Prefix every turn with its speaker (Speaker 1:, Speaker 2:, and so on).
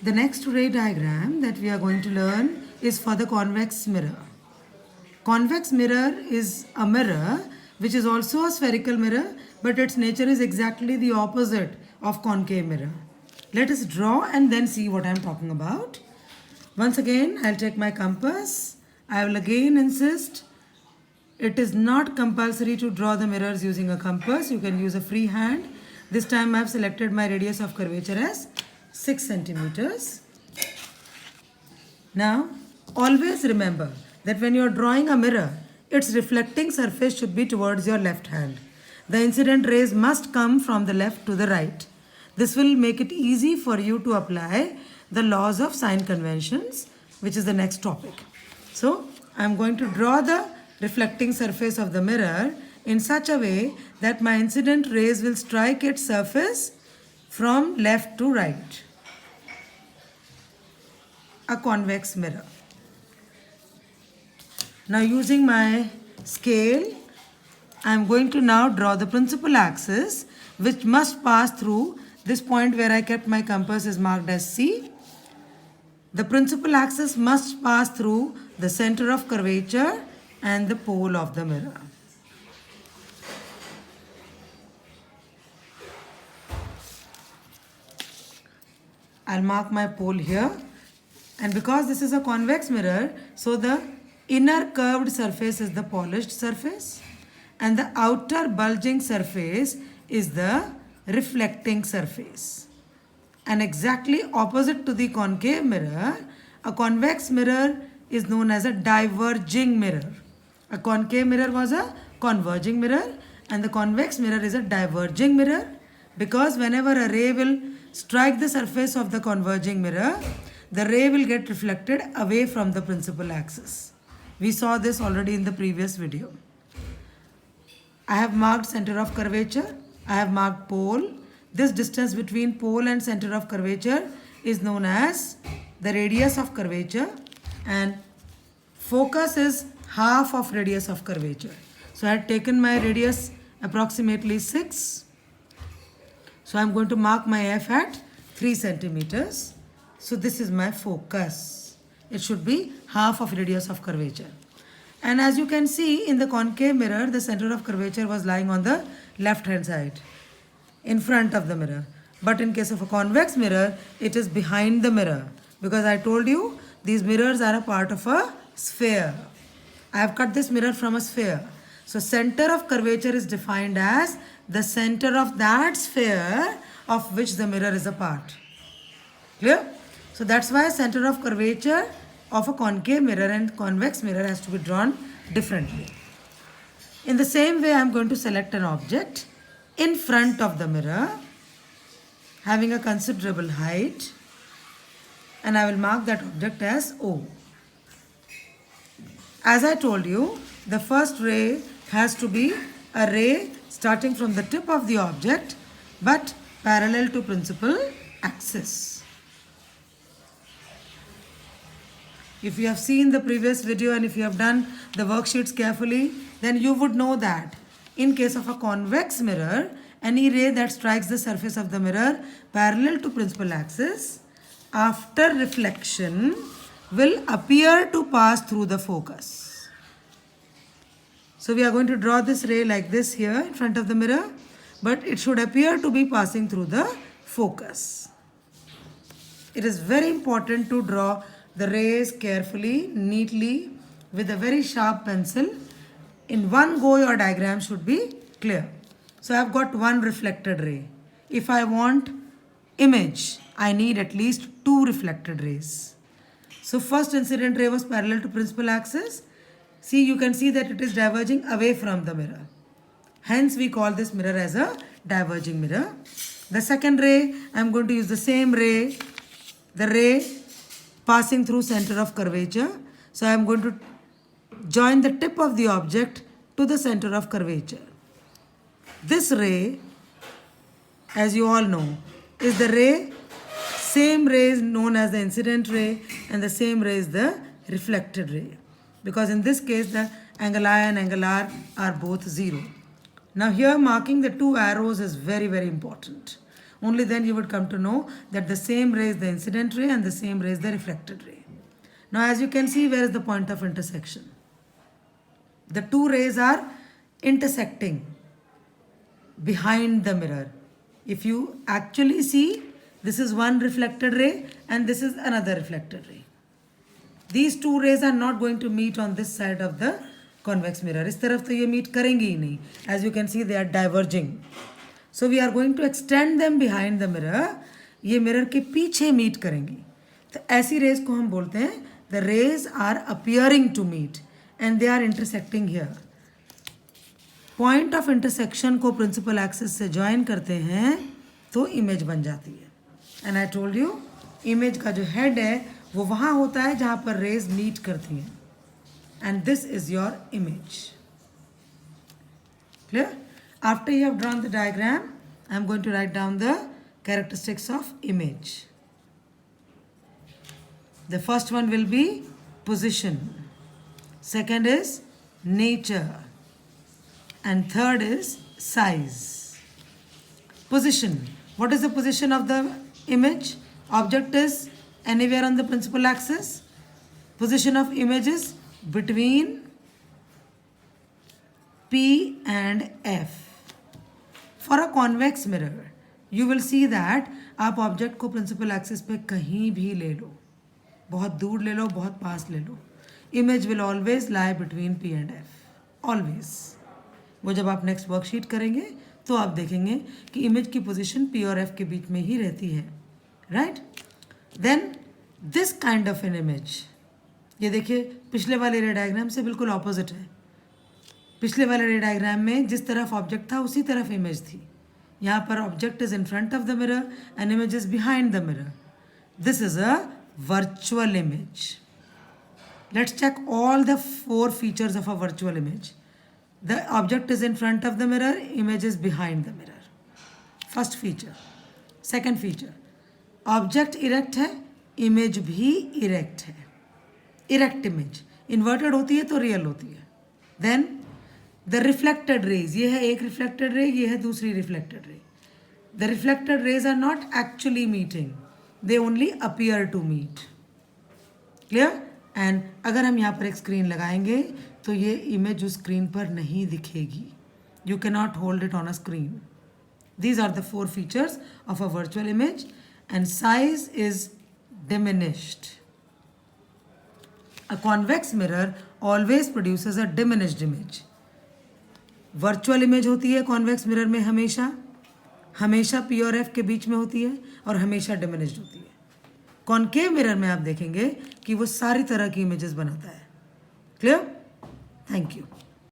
Speaker 1: The next ray diagram that we are going to learn is for the convex mirror. Convex mirror is a mirror which is also a spherical mirror, but its nature is exactly the opposite of concave mirror. Let us draw and then see what I am talking about. Once again, I'll take my compass. I will again insist it is not compulsory to draw the mirrors using a compass. You can use a free hand. This time I have selected my radius of curvature as 6 centimeters. Now, always remember that when you are drawing a mirror, its reflecting surface should be towards your left hand. The incident rays must come from the left to the right. This will make it easy for you to apply the laws of sign conventions, which is the next topic. So, I am going to draw the reflecting surface of the mirror in such a way that my incident rays will strike its surface from left to right. A convex mirror. Now using my scale, I am going to now draw the principal axis which must pass through this point where I kept my compass is marked as C. The principal axis must pass through the center of curvature and the pole of the mirror. I'll mark my pole here, and because this is a convex mirror, so the inner curved surface is the polished surface and the outer bulging surface is the reflecting surface. And exactly opposite to the concave mirror, a convex mirror is known as a diverging mirror. A concave mirror was a converging mirror and the convex mirror is a diverging mirror, because whenever a ray will strike the surface of the converging mirror, the ray will get reflected away from the principal axis. We saw this already in the previous video. I have marked center of curvature. I have marked pole. This distance between pole and center of curvature is known as the radius of curvature, and focus is half of radius of curvature. So I had taken my radius approximately 6. So I am going to mark my F at 3 centimeters. So this is my focus. It should be half of radius of curvature. And as you can see in the concave mirror, the center of curvature was lying on the left hand side, in front of the mirror. But in case of a convex mirror, it is behind the mirror, because I told you these mirrors are a part of a sphere. I have cut this mirror from a sphere. So center of curvature is defined as the center of that sphere of which the mirror is a part. Clear? So that's why center of curvature of a concave mirror and convex mirror has to be drawn differently. In the same way, I am going to select an object in front of the mirror having a considerable height, and I will mark that object as O. As I told you, the first ray has to be a ray starting from the tip of the object but parallel to principal axis. If you have seen the previous video and if you have done the worksheets carefully, then you would know that in case of a convex mirror, any ray that strikes the surface of the mirror parallel to principal axis after reflection will appear to pass through the focus. So we are going to draw this ray like this here in front of the mirror, but it should appear to be passing through the focus. It is very important to draw the rays carefully, neatly, with a very sharp pencil. In one go, your diagram should be clear. So I have got one reflected ray. If I want image, I need at least 2 reflected rays. So first incident ray was parallel to principal axis. See, you can see that it is diverging away from the mirror. Hence, we call this mirror as a diverging mirror. The second ray, I am going to use the same ray, the ray passing through center of curvature. So I am going to join the tip of the object to the center of curvature. This ray, as you all know, is the ray, same ray is known as the incident ray, and the same ray is the reflected ray, because in this case the angle I and angle R are both 0. Now here marking the 2 arrows is very, very important. Only then you would come to know that the same ray is the incident ray and the same ray is the reflected ray. Now as you can see, where is the point of intersection? The two rays are intersecting behind the mirror. If you actually see, this is one reflected ray and this is another reflected ray. These two rays are not going to meet on this side of the convex mirror. इस तरफ तो ये meet करेंगे ही नहीं. As you can see, they are diverging. So we are going to extend them behind the mirror. ये mirror के पीछे meet करेंगी. तो ऐसी rays को हम बोलते हैं the rays are appearing to meet and they are intersecting here. Point of intersection को principal axis से join करते हैं तो image बन जाती है. And I told you, image का जो head है वो वहाँ होता है जहाँ पर rays meet करती हैं. And this is your image. Clear? After you have drawn the diagram, I am going to write down the characteristics of image. The first one will be position. Second is nature. And third is size. Position. What is the position of the image? Object is anywhere on the principal axis. Position of image is between P and F. For a convex mirror, you will see that आप object को principal axis पे कहीं भी ले लो, बहुत दूर ले लो, बहुत पास ले लो, image will always lie between P and F. Always. वो जब आप नेक्स्ट वर्कशीट करेंगे तो आप देखेंगे कि इमेज की पोजीशन P और F के बीच में ही रहती है. Right? Then this kind of an image, ये देखिए पिछले वाले रे डायग्राम से बिल्कुल ऑपोजिट है. पिछले वाले रे डायग्राम में जिस तरफ ऑब्जेक्ट था उसी तरफ इमेज थी. यहाँ पर object is in front of the mirror and image is behind the mirror. This is a virtual image. Let's check all the 4 features of a virtual image. The object is in front of the mirror, image is behind the mirror. First feature. Second feature, object erect है, image भी erect है. Erect image inverted होती है तो real होती है. Then the reflected raise, ये है एक रिफ्लेक्टेड रे, ये है दूसरी reflected ray. The reflected rays are not actually meeting, they only appear to meet. Clear? And अगर हम यहाँ पर एक स्क्रीन लगाएंगे तो ये इमेज उस स्क्रीन पर नहीं दिखेगी. You can not hold it on a screen. These are the 4 features of a virtual image, and size is diminished. A convex mirror always produces a diminished image. Virtual image होती है convex mirror में हमेशा P और F के बीच में होती है और हमेशा diminished होती है. कॉन्केव मिरर में आप देखेंगे कि वो सारी तरह की इमेजेस बनाता है. क्लियर? Thank you.